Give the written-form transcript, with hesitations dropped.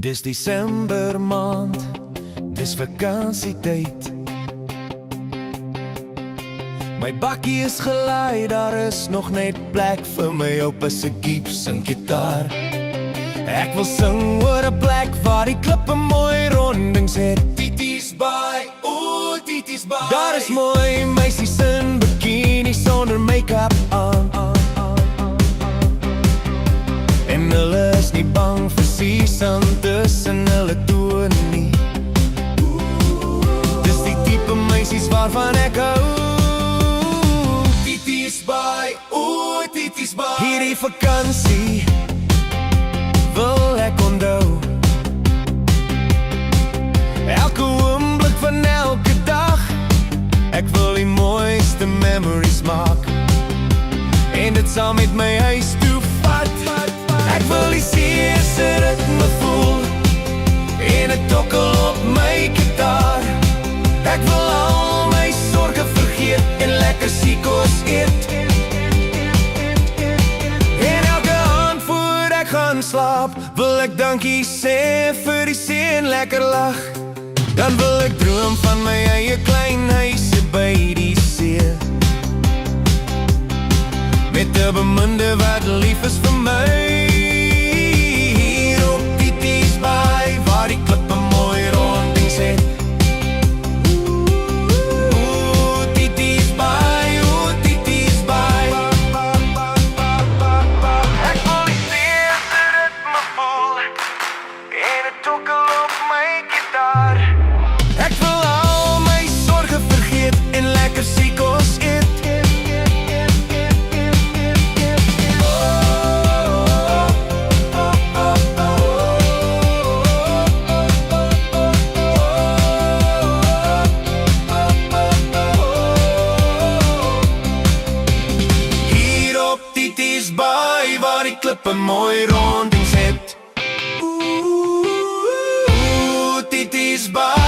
Dis Desember maand, dis vakansietyd. My bakkie is gelaai, daar is nog net plek vir my oupa se gieps en gitaar. Ek wil sing oor 'n plek waar die klippe mooi rondings het. Tities Baai, ooh Tities Baai. Daar is mooi meisies in bikinis sonder make-up aan. En hulle is nie bang vir seesand tussen hulle tone nie. Dis die tipe meisies waarvan ek hou. Tities Baai, ooh Tities Baai. Hierdie vakansie wil ek onthou. Elke oomblik van elke dag. Ek wil die mooiste memories maak en dit saam met my huis toe vat. Ek wil die see se ritme voel en 'n tokkel op my gitaar. Ek wil al my sorge vergeet en lekker siekos eet. En elke aand voor ek gaan slaap wil ek dankie sê vir die see en lekker lag. Dan wil ek droom van my eie klein huisie by die see, met 'n beminde wat lief is vir my. Hier op Tities Baai, waar die klippe mooi rondings het. Ooh, Tities Baai, ooh, Tities Baai. Ek wil die see se ritme voel en 'n tokkel op my gitaar. Ek wil al my sorge vergeet en lekker siekos eet. Tities Baai, waar die klippe mooi rondings het. Ooh, Tities Baai.